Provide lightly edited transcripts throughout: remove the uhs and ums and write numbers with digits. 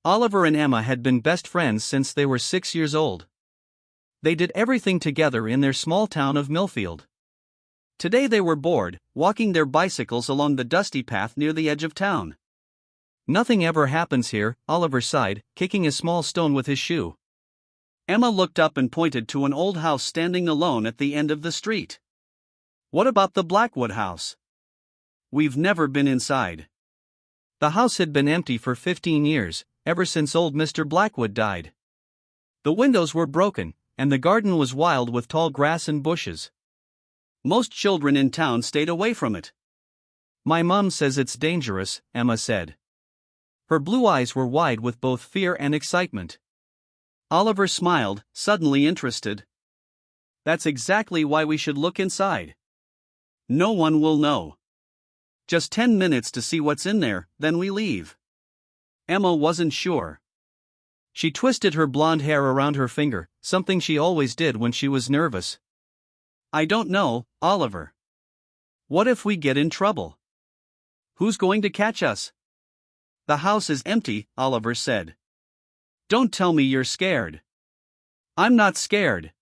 Oliver and Emma had been best friends since they were 6 years old. They did everything together in their small town of Millfield. Today they were bored, walking their bicycles along the dusty path near the edge of town. "Nothing ever happens here," Oliver sighed, kicking a small stone with his shoe. Emma looked up and pointed to an old house standing alone at the end of the street. "What about the Blackwood house?" "We've never been inside." The house had been empty for 15 years, ever since old Mr. Blackwood died. The windows were broken, and the garden was wild with tall grass and bushes. Most children in town stayed away from it. "My mom says it's dangerous," Emma said. Her blue eyes were wide with both fear and excitement. Oliver smiled, suddenly interested. "That's exactly why we should look inside. No one will know. Just 10 minutes to see what's in there, then we leave." Emma wasn't sure. She twisted her blonde hair around her finger, something she always did when she was nervous. "I don't know, Oliver. What if we get in trouble? Who's going to catch us?" "The house is empty," Oliver said. "Don't tell me you're scared." "I'm not scared,"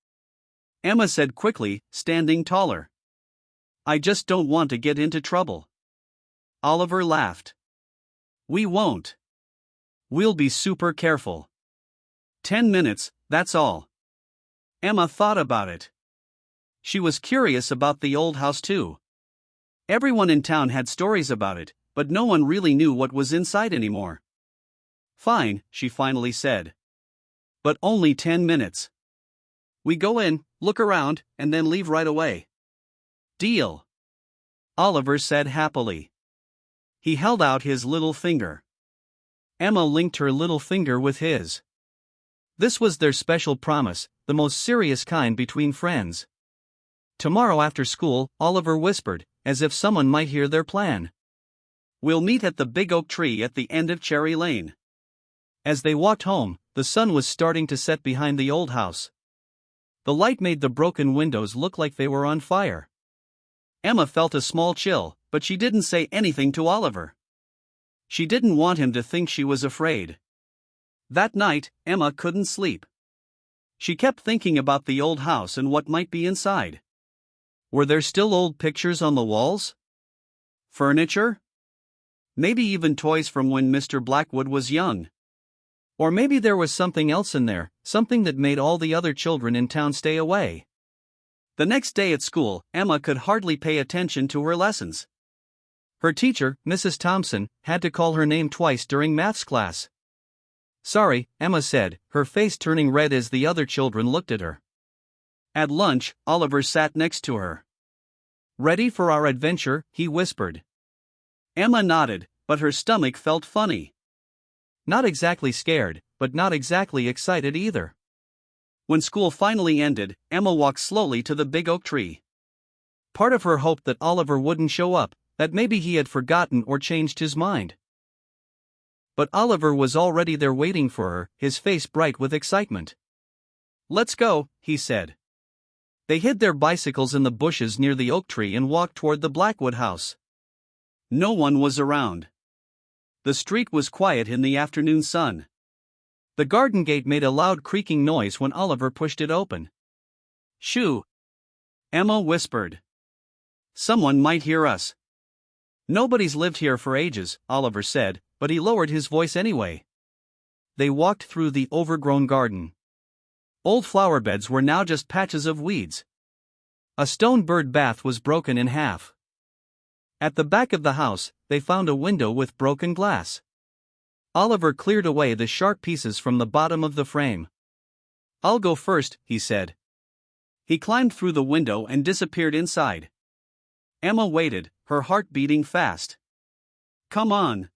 Emma said quickly, standing taller. "I just don't want to get into trouble." Oliver laughed. "We won't. We'll be super careful. 10 minutes, that's all." Emma thought about it. She was curious about the old house too. Everyone in town had stories about it, but no one really knew what was inside anymore. "Fine," she finally said. "But only 10 minutes. We go in, look around, and then leave right away." "Deal," Oliver said happily. He held out his little finger. Emma linked her little finger with his. This was their special promise, the most serious kind between friends. "Tomorrow after school," Oliver whispered, as if someone might hear their plan. "We'll meet at the big oak tree at the end of Cherry Lane." As they walked home, the sun was starting to set behind the old house. The light made the broken windows look like they were on fire. Emma felt a small chill, but she didn't say anything to Oliver. She didn't want him to think she was afraid. That night, Emma couldn't sleep. She kept thinking about the old house and what might be inside. Were there still old pictures on the walls? Furniture? Maybe even toys from when Mr. Blackwood was young. Or maybe there was something else in there, something that made all the other children in town stay away. The next day at school, Emma could hardly pay attention to her lessons. Her teacher, Mrs. Thompson, had to call her name twice during maths class. "Sorry," Emma said, her face turning red as the other children looked at her. At lunch, Oliver sat next to her. "Ready for our adventure?" he whispered. Emma nodded, but her stomach felt funny. Not exactly scared, but not exactly excited either. When school finally ended, Emma walked slowly to the big oak tree. Part of her hoped that Oliver wouldn't show up, that maybe he had forgotten or changed his mind. But Oliver was already there waiting for her, his face bright with excitement. "Let's go," he said. They hid their bicycles in the bushes near the oak tree and walked toward the Blackwood house. No one was around. The street was quiet in the afternoon sun. The garden gate made a loud creaking noise when Oliver pushed it open. "Shoo!" Emma whispered. "Someone might hear us." "Nobody's lived here for ages," Oliver said, but he lowered his voice anyway. They walked through the overgrown garden. Old flower beds were now just patches of weeds. A stone bird bath was broken in half. At the back of the house, they found a window with broken glass. Oliver cleared away the sharp pieces from the bottom of the frame. "I'll go first," he said. He climbed through the window and disappeared inside. Emma waited, her heart beating fast. "Come on."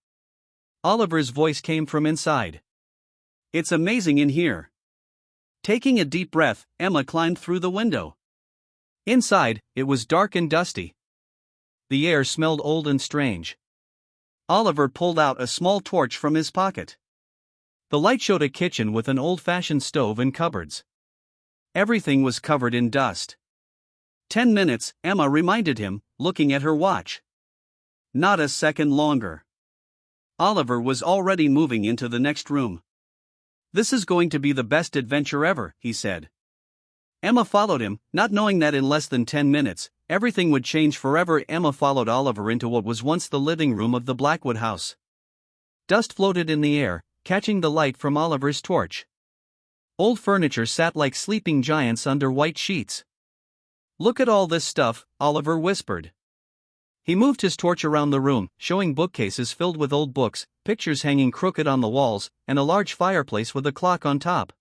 Oliver's voice came from inside. "It's amazing in here." Taking a deep breath, Emma climbed through the window. Inside, it was dark and dusty. The air smelled old and strange. Oliver pulled out a small torch from his pocket. The light showed a kitchen with an old-fashioned stove and cupboards. Everything was covered in dust. 10 minutes, Emma reminded him, looking at her watch. Not a second longer. Oliver was already moving into the next room. "This is going to be the best adventure ever," he said. Emma followed him, not knowing that in less than 10 minutes, everything would change forever. Emma followed Oliver into what was once the living room of the Blackwood house. Dust floated in the air, catching the light from Oliver's torch. Old furniture sat like sleeping giants under white sheets. "Look at all this stuff," Oliver whispered. He moved his torch around the room, showing bookcases filled with old books, pictures hanging crooked on the walls, and a large fireplace with a clock on top.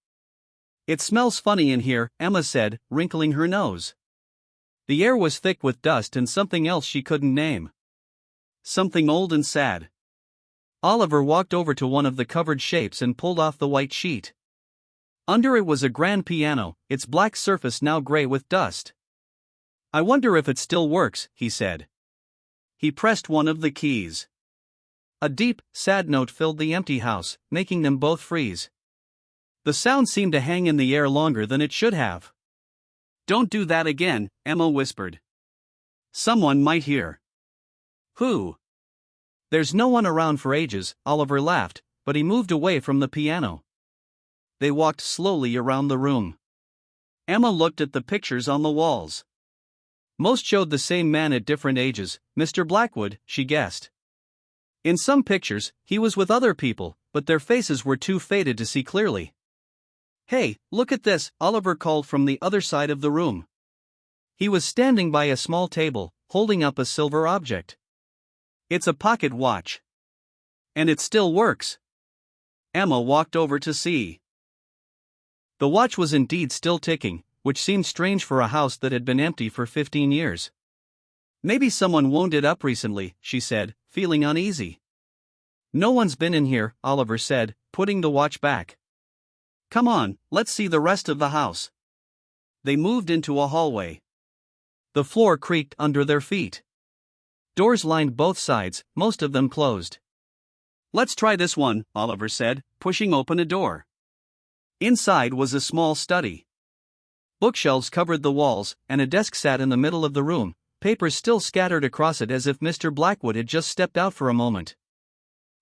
"It smells funny in here," Emma said, wrinkling her nose. The air was thick with dust and something else she couldn't name. Something old and sad. Oliver walked over to one of the covered shapes and pulled off the white sheet. Under it was a grand piano, its black surface now gray with dust. "I wonder if it still works," he said. He pressed one of the keys. A deep, sad note filled the empty house, making them both freeze. The sound seemed to hang in the air longer than it should have. "Don't do that again," Emma whispered. "Someone might hear." "Who?" "There's no one around for ages," Oliver laughed, but he moved away from the piano. They walked slowly around the room. Emma looked at the pictures on the walls. Most showed the same man at different ages, Mr. Blackwood, she guessed. In some pictures, he was with other people, but their faces were too faded to see clearly. "Hey, look at this," Oliver called from the other side of the room. He was standing by a small table, holding up a silver object. "It's a pocket watch. And it still works." Emma walked over to see. The watch was indeed still ticking, which seemed strange for a house that had been empty for 15 years. "Maybe someone wound it up recently," she said, feeling uneasy. "No one's been in here," Oliver said, putting the watch back. "Come on, let's see the rest of the house." They moved into a hallway. The floor creaked under their feet. Doors lined both sides, most of them closed. "Let's try this one," Oliver said, pushing open a door. Inside was a small study. Bookshelves covered the walls, and a desk sat in the middle of the room, papers still scattered across it as if Mr. Blackwood had just stepped out for a moment.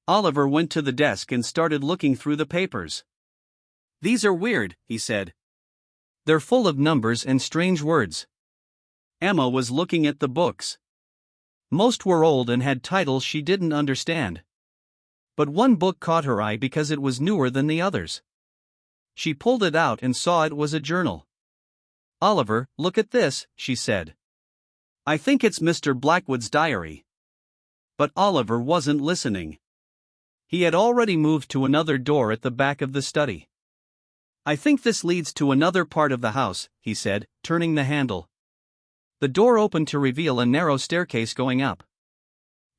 Oliver went to the desk and started looking through the papers. "These are weird," he said. "They're full of numbers and strange words." Emma was looking at the books. Most were old and had titles she didn't understand. But one book caught her eye because it was newer than the others. She pulled it out and saw it was a journal. "Oliver, look at this," she said. "I think it's Mr. Blackwood's diary." But Oliver wasn't listening. He had already moved to another door at the back of the study. "I think this leads to another part of the house," he said, turning the handle. The door opened to reveal a narrow staircase going up.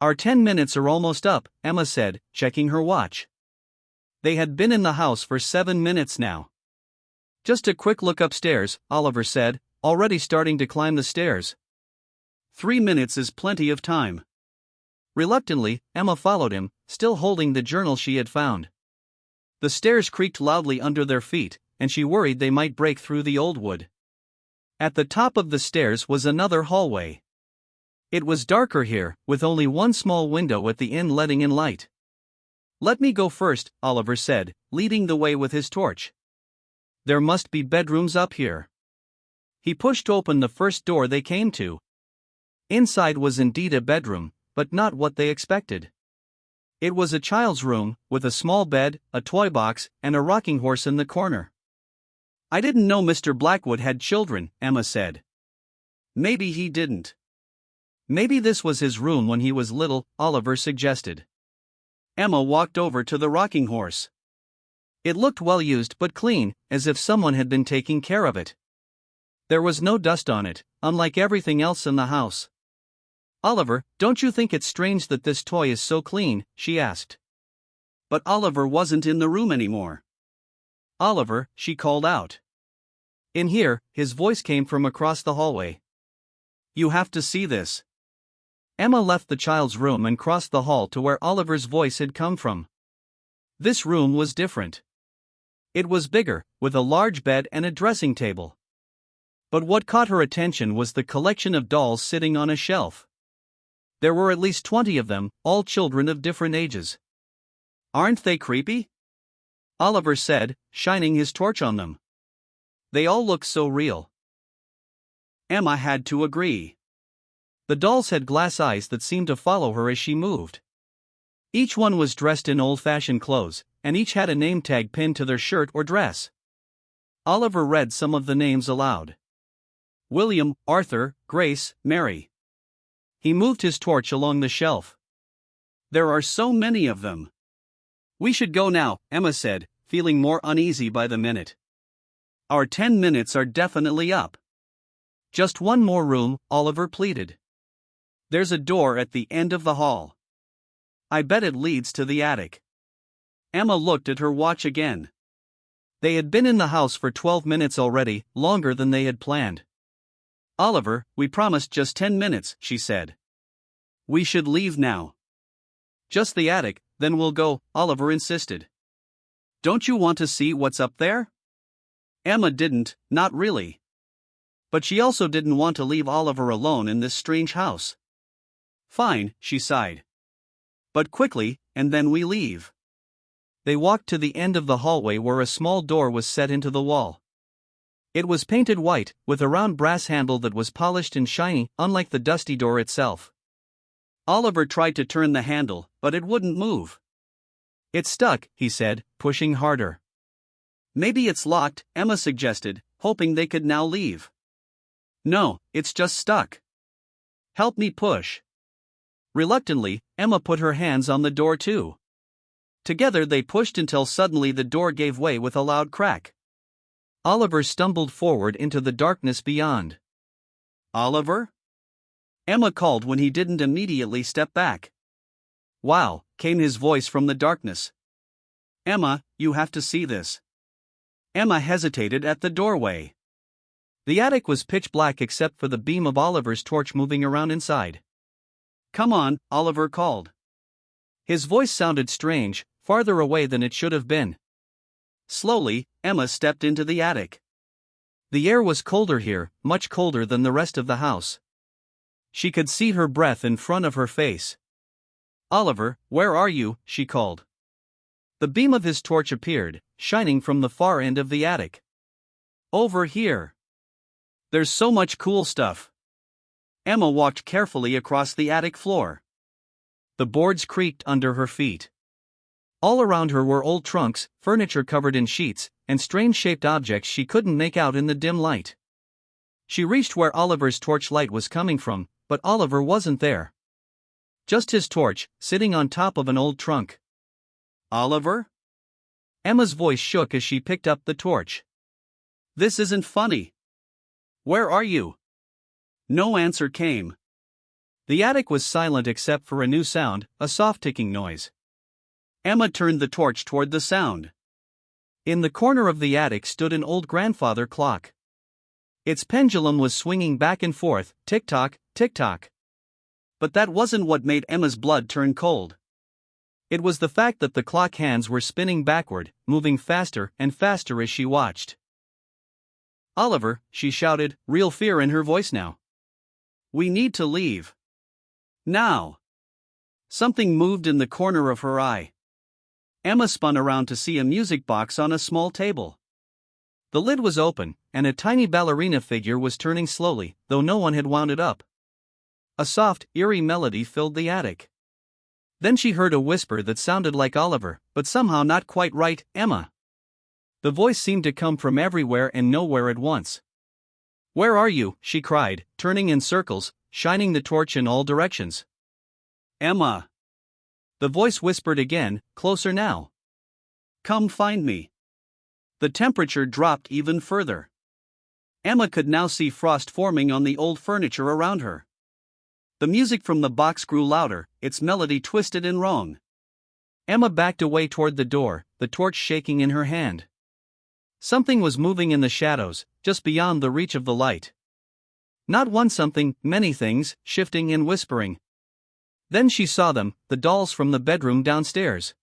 "Our 10 minutes are almost up," Emma said, checking her watch. They had been in the house for 7 minutes now. "Just a quick look upstairs," Oliver said, already starting to climb the stairs. 3 minutes is plenty of time. Reluctantly, Emma followed him, still holding the journal she had found. The stairs creaked loudly under their feet, and she worried they might break through the old wood. At the top of the stairs was another hallway. It was darker here, with only one small window at the end letting in light. "Let me go first," Oliver said, leading the way with his torch. "There must be bedrooms up here." He pushed open the first door they came to. Inside was indeed a bedroom, but not what they expected. It was a child's room, with a small bed, a toy box, and a rocking horse in the corner. "I didn't know Mr. Blackwood had children," Emma said. "Maybe he didn't." "Maybe this was his room when he was little," Oliver suggested. Emma walked over to the rocking horse. It looked well used but clean, as if someone had been taking care of it. There was no dust on it, unlike everything else in the house. "Oliver, don't you think it's strange that this toy is so clean?" she asked. But Oliver wasn't in the room anymore. "Oliver," she called out. In here, his voice came from across the hallway. "You have to see this." Emma left the child's room and crossed the hall to where Oliver's voice had come from. This room was different. It was bigger, with a large bed and a dressing table. But what caught her attention was the collection of dolls sitting on a shelf. There were at least 20 of them, all children of different ages. Aren't they creepy? Oliver said, shining his torch on them. They all look so real. Emma had to agree. The dolls had glass eyes that seemed to follow her as she moved. Each one was dressed in old-fashioned clothes, and each had a name tag pinned to their shirt or dress. Oliver read some of the names aloud. William, Arthur, Grace, Mary. He moved his torch along the shelf. There are so many of them. We should go now, Emma said, feeling more uneasy by the minute. Our 10 minutes are definitely up. Just one more room, Oliver pleaded. There's a door at the end of the hall. I bet it leads to the attic. Emma looked at her watch again. They had been in the house for 12 minutes already, longer than they had planned. Oliver, we promised just 10 minutes, she said. We should leave now. Just the attic, then we'll go, Oliver insisted. Don't you want to see what's up there? Emma didn't, not really. But she also didn't want to leave Oliver alone in this strange house. Fine, she sighed. But quickly, and then we leave. They walked to the end of the hallway where a small door was set into the wall. It was painted white, with a round brass handle that was polished and shiny, unlike the dusty door itself. Oliver tried to turn the handle, but it wouldn't move. It's stuck, he said, pushing harder. Maybe it's locked, Emma suggested, hoping they could now leave. No, it's just stuck. Help me push. Reluctantly, Emma put her hands on the door too. Together they pushed until suddenly the door gave way with a loud crack. Oliver stumbled forward into the darkness beyond. Oliver? Emma called when he didn't immediately step back. Wow, came his voice from the darkness. Emma, you have to see this. Emma hesitated at the doorway. The attic was pitch black except for the beam of Oliver's torch moving around inside. Come on, Oliver called. His voice sounded strange, farther away than it should have been. Slowly, Emma stepped into the attic. The air was colder here, much colder than the rest of the house. She could see her breath in front of her face. Oliver, where are you? She called. The beam of his torch appeared, shining from the far end of the attic. Over here. There's so much cool stuff. Emma walked carefully across the attic floor. The boards creaked under her feet. All around her were old trunks, furniture covered in sheets, and strange-shaped objects she couldn't make out in the dim light. She reached where Oliver's torch light was coming from, but Oliver wasn't there. Just his torch, sitting on top of an old trunk. Oliver? Emma's voice shook as she picked up the torch. This isn't funny. Where are you? No answer came. The attic was silent except for a new sound, a soft ticking noise. Emma turned the torch toward the sound. In the corner of the attic stood an old grandfather clock. Its pendulum was swinging back and forth, tick-tock, tick-tock. But that wasn't what made Emma's blood turn cold. It was the fact that the clock hands were spinning backward, moving faster and faster as she watched. Oliver, she shouted, real fear in her voice now. We need to leave. Now. Something moved in the corner of her eye. Emma spun around to see a music box on a small table. The lid was open, and a tiny ballerina figure was turning slowly, though no one had wound it up. A soft, eerie melody filled the attic. Then she heard a whisper that sounded like Oliver, but somehow not quite right, Emma. The voice seemed to come from everywhere and nowhere at once. Where are you? She cried, turning in circles, shining the torch in all directions. Emma. The voice whispered again, closer now. Come find me. The temperature dropped even further. Emma could now see frost forming on the old furniture around her. The music from the box grew louder, its melody twisted and wrong. Emma backed away toward the door, the torch shaking in her hand. Something was moving in the shadows, just beyond the reach of the light. Not one something, many things, shifting and whispering. Then she saw them, the dolls from the bedroom downstairs.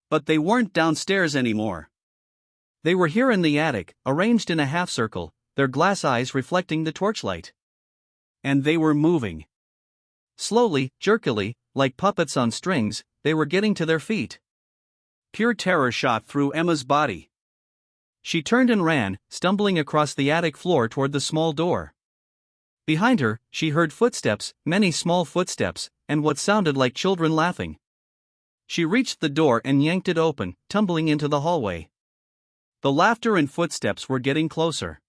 But they weren't downstairs anymore. They were here in the attic, arranged in a half circle, their glass eyes reflecting the torchlight. And they were moving. Slowly, jerkily, like puppets on strings, they were getting to their feet. Pure terror shot through Emma's body. She turned and ran, stumbling across the attic floor toward the small door. Behind her, she heard footsteps, many small footsteps, and what sounded like children laughing. She reached the door and yanked it open, tumbling into the hallway. The laughter and footsteps were getting closer.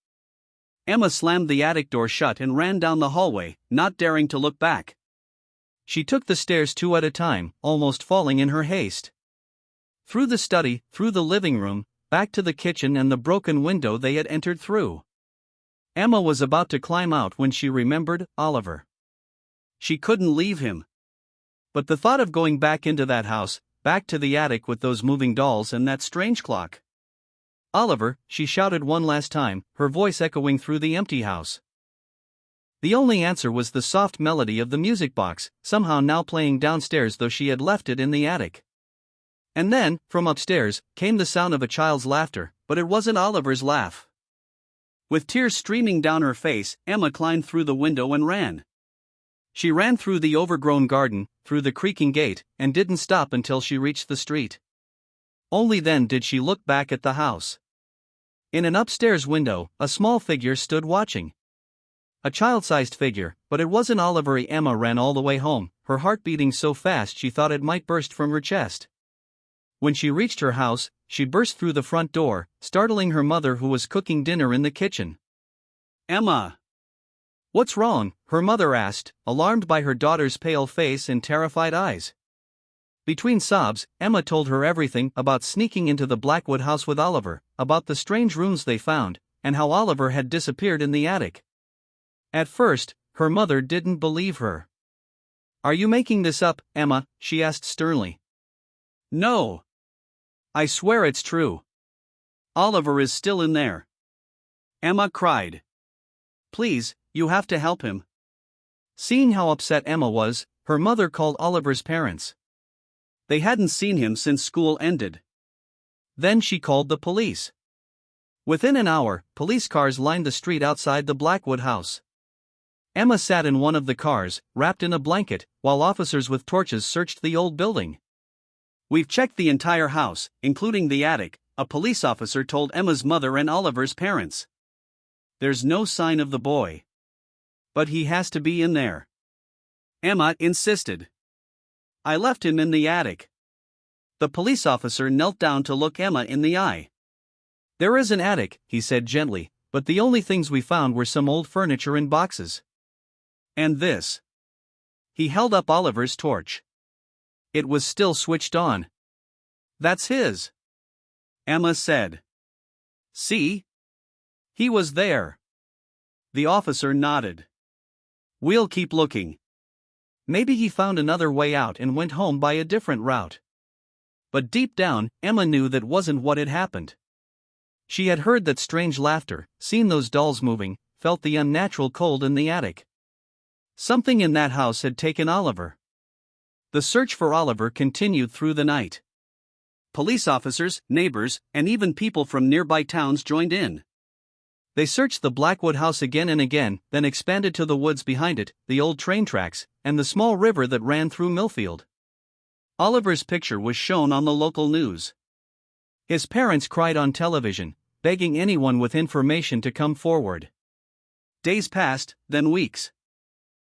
Emma slammed the attic door shut and ran down the hallway, not daring to look back. She took the stairs two at a time, almost falling in her haste. Through the study, through the living room, back to the kitchen and the broken window they had entered through. Emma was about to climb out when she remembered Oliver. She couldn't leave him. But the thought of going back into that house, back to the attic with those moving dolls and that strange clock. "Oliver," she shouted one last time, her voice echoing through the empty house. The only answer was the soft melody of the music box, somehow now playing downstairs though she had left it in the attic. And then, from upstairs, came the sound of a child's laughter, but it wasn't Oliver's laugh. With tears streaming down her face, Emma climbed through the window and ran. She ran through the overgrown garden, through the creaking gate, and didn't stop until she reached the street. Only then did she look back at the house. In an upstairs window, a small figure stood watching. A child-sized figure, but it wasn't Oliver. Emma ran all the way home, her heart beating so fast she thought it might burst from her chest. When she reached her house, she burst through the front door, startling her mother who was cooking dinner in the kitchen. "Emma! What's wrong?" her mother asked, alarmed by her daughter's pale face and terrified eyes. Between sobs, Emma told her everything about sneaking into the Blackwood house with Oliver, about the strange rooms they found, and how Oliver had disappeared in the attic. At first, her mother didn't believe her. "Are you making this up, Emma?" she asked sternly. "No. I swear it's true. Oliver is still in there," Emma cried. "Please, you have to help him." Seeing how upset Emma was, her mother called Oliver's parents. They hadn't seen him since school ended. Then she called the police. Within an hour, police cars lined the street outside the Blackwood house. Emma sat in one of the cars, wrapped in a blanket, while officers with torches searched the old building. "We've checked the entire house, including the attic," a police officer told Emma's mother and Oliver's parents. "There's no sign of the boy. But he has to be in there," Emma insisted. "I left him in the attic." The police officer knelt down to look Emma in the eye. "There is an attic," he said gently, "but the only things we found were some old furniture in boxes. And this." He held up Oliver's torch. It was still switched on. "That's his," Emma said. "See? He was there." The officer nodded. "We'll keep looking. Maybe he found another way out and went home by a different route." But deep down, Emma knew that wasn't what had happened. She had heard that strange laughter, seen those dolls moving, felt the unnatural cold in the attic. Something in that house had taken Oliver. The search for Oliver continued through the night. Police officers, neighbors, and even people from nearby towns joined in. They searched the Blackwood house again and again, then expanded to the woods behind it, the old train tracks, and the small river that ran through Millfield. Oliver's picture was shown on the local news. His parents cried on television, begging anyone with information to come forward. Days passed, then weeks.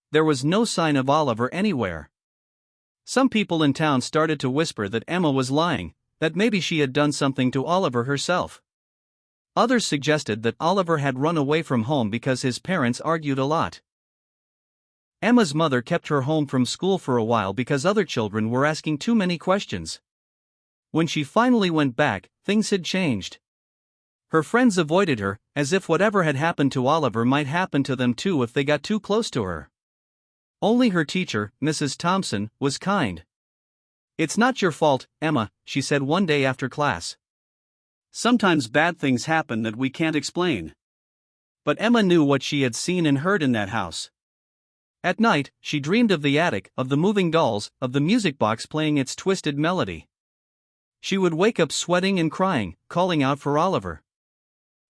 There was no sign of Oliver anywhere. Some people in town started to whisper that Emma was lying, that maybe she had done something to Oliver herself. Others suggested that Oliver had run away from home because his parents argued a lot. Emma's mother kept her home from school for a while because other children were asking too many questions. When she finally went back, things had changed. Her friends avoided her, as if whatever had happened to Oliver might happen to them too if they got too close to her. Only her teacher, Mrs. Thompson, was kind. "It's not your fault, Emma," she said one day after class. "Sometimes bad things happen that we can't explain." But Emma knew what she had seen and heard in that house. At night, she dreamed of the attic, of the moving dolls, of the music box playing its twisted melody. She would wake up sweating and crying, calling out for Oliver.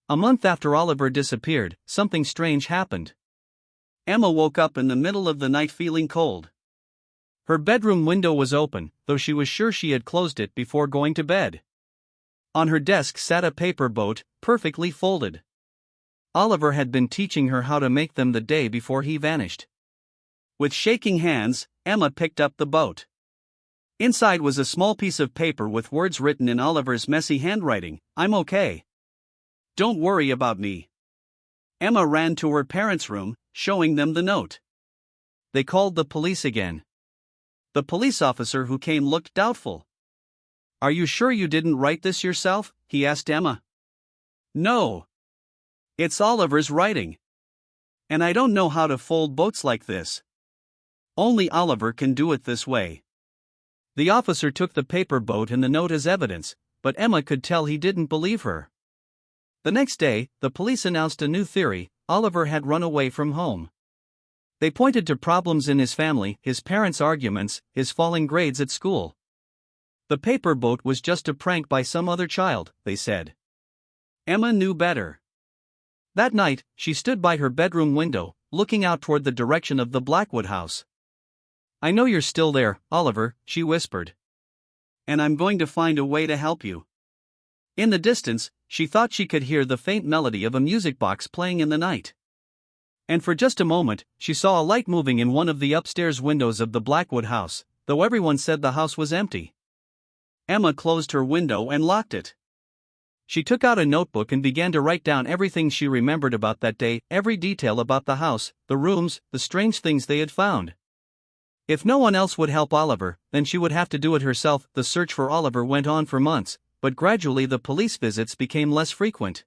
A month after Oliver disappeared, something strange happened. Emma woke up in the middle of the night feeling cold. Her bedroom window was open, though she was sure she had closed it before going to bed. On her desk sat a paper boat, perfectly folded. Oliver had been teaching her how to make them the day before he vanished. With shaking hands, Emma picked up the boat. Inside was a small piece of paper with words written in Oliver's messy handwriting, "I'm okay. Don't worry about me." Emma ran to her parents' room, showing them the note. They called the police again. The police officer who came looked doubtful. "Are you sure you didn't write this yourself?" he asked Emma. "No. It's Oliver's writing. And I don't know how to fold boats like this. Only Oliver can do it this way." The officer took the paper boat and the note as evidence, but Emma could tell he didn't believe her. The next day, the police announced a new theory: Oliver had run away from home. They pointed to problems in his family, his parents' arguments, his falling grades at school. The paper boat was just a prank by some other child, they said. Emma knew better. That night, she stood by her bedroom window, looking out toward the direction of the Blackwood house. "I know you're still there, Oliver," she whispered. "And I'm going to find a way to help you." In the distance, she thought she could hear the faint melody of a music box playing in the night. And for just a moment, she saw a light moving in one of the upstairs windows of the Blackwood house, though everyone said the house was empty. Emma closed her window and locked it. She took out a notebook and began to write down everything she remembered about that day, every detail about the house, the rooms, the strange things they had found. If no one else would help Oliver, then she would have to do it herself. The search for Oliver went on for months, but gradually the police visits became less frequent.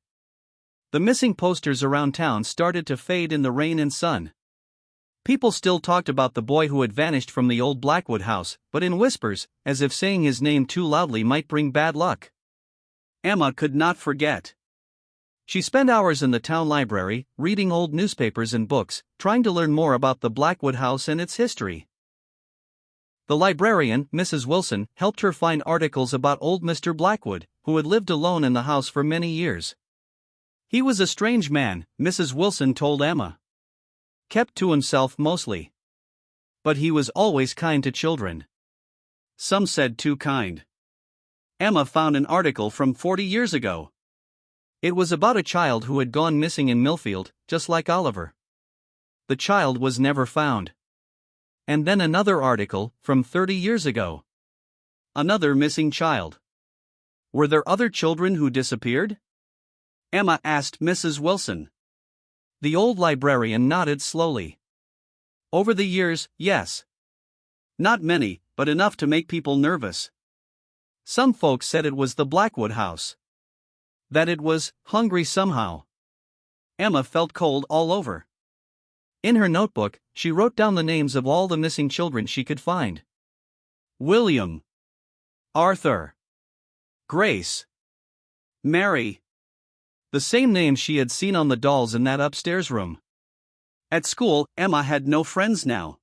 The missing posters around town started to fade in the rain and sun. People still talked about the boy who had vanished from the old Blackwood house, but in whispers, as if saying his name too loudly might bring bad luck. Emma could not forget. She spent hours in the town library, reading old newspapers and books, trying to learn more about the Blackwood house and its history. The librarian, Mrs. Wilson, helped her find articles about old Mr. Blackwood, who had lived alone in the house for many years. He was a strange man, Mrs. Wilson told Emma. Kept to himself mostly. But he was always kind to children. Some said too kind. Emma found an article from 40 years ago. It was about a child who had gone missing in Millfield, just like Oliver. The child was never found. And then another article, from 30 years ago. Another missing child. Were there other children who disappeared? Emma asked Mrs. Wilson. The old librarian nodded slowly. Over the years, yes. Not many, but enough to make people nervous. Some folks said it was the Blackwood house. That it was hungry somehow. Emma felt cold all over. In her notebook, she wrote down the names of all the missing children she could find. William. Arthur. Grace. Mary. The same names she had seen on the dolls in that upstairs room. At school, Emma had no friends now.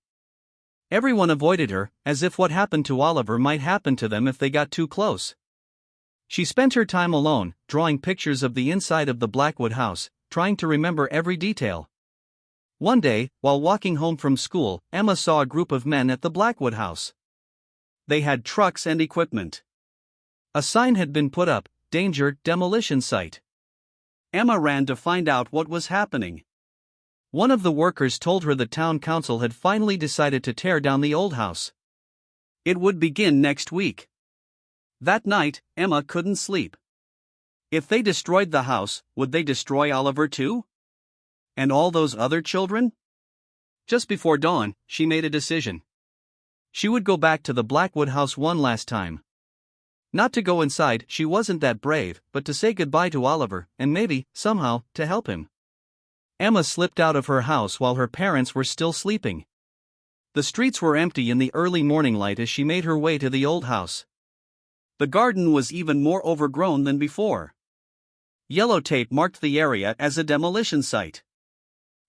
Everyone avoided her, as if what happened to Oliver might happen to them if they got too close. She spent her time alone, drawing pictures of the inside of the Blackwood house, trying to remember every detail. One day, while walking home from school, Emma saw a group of men at the Blackwood house. They had trucks and equipment. A sign had been put up, "Danger, demolition site." Emma ran to find out what was happening. One of the workers told her the town council had finally decided to tear down the old house. It would begin next week. That night, Emma couldn't sleep. If they destroyed the house, would they destroy Oliver too? And all those other children? Just before dawn, she made a decision. She would go back to the Blackwood house one last time. Not to go inside, she wasn't that brave, but to say goodbye to Oliver, and maybe, somehow, to help him. Emma slipped out of her house while her parents were still sleeping. The streets were empty in the early morning light as she made her way to the old house. The garden was even more overgrown than before. Yellow tape marked the area as a demolition site.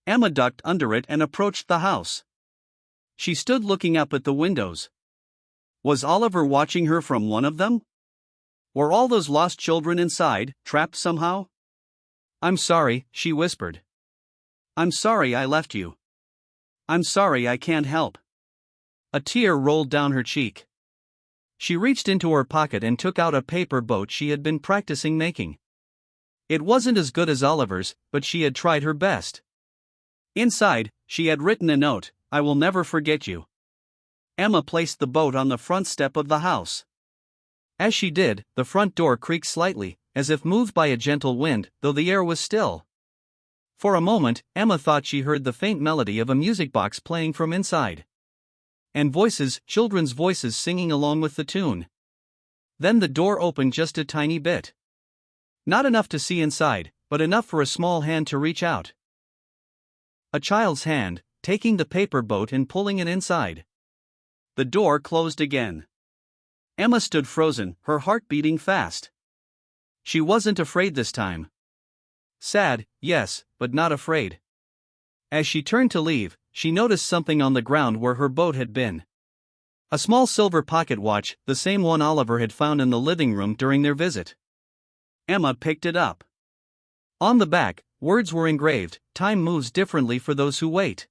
Emma ducked under it and approached the house. She stood looking up at the windows. Was Oliver watching her from one of them? Were all those lost children inside, trapped somehow? "I'm sorry," she whispered. "I'm sorry I left you. I'm sorry I can't help." A tear rolled down her cheek. She reached into her pocket and took out a paper boat she had been practicing making. It wasn't as good as Oliver's, but she had tried her best. Inside, she had written a note, "I will never forget you." Emma placed the boat on the front step of the house. As she did, the front door creaked slightly, as if moved by a gentle wind, though the air was still. For a moment, Emma thought she heard the faint melody of a music box playing from inside. And voices, children's voices singing along with the tune. Then the door opened just a tiny bit. Not enough to see inside, but enough for a small hand to reach out. A child's hand, taking the paper boat and pulling it inside. The door closed again. Emma stood frozen, her heart beating fast. She wasn't afraid this time. Sad, yes, but not afraid. As she turned to leave, she noticed something on the ground where her boat had been. A small silver pocket watch, the same one Oliver had found in the living room during their visit. Emma picked it up. On the back, words were engraved, "Time moves differently for those who wait."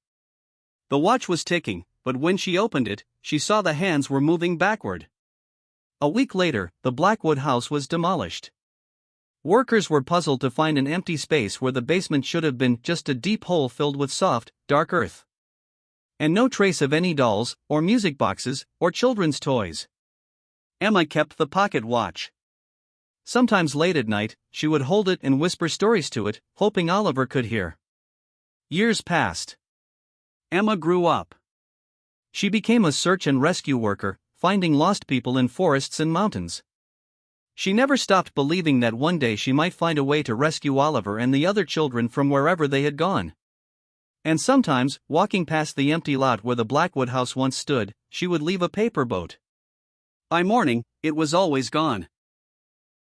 The watch was ticking, but when she opened it, she saw the hands were moving backward. A week later, the Blackwood house was demolished. Workers were puzzled to find an empty space where the basement should have been just a deep hole filled with soft, dark earth. And no trace of any dolls, or music boxes, or children's toys. Emma kept the pocket watch. Sometimes late at night, she would hold it and whisper stories to it, hoping Oliver could hear. Years passed. Emma grew up. She became a search and rescue worker, finding lost people in forests and mountains. She never stopped believing that one day she might find a way to rescue Oliver and the other children from wherever they had gone. And sometimes, walking past the empty lot where the Blackwood house once stood, she would leave a paper boat. By morning, it was always gone.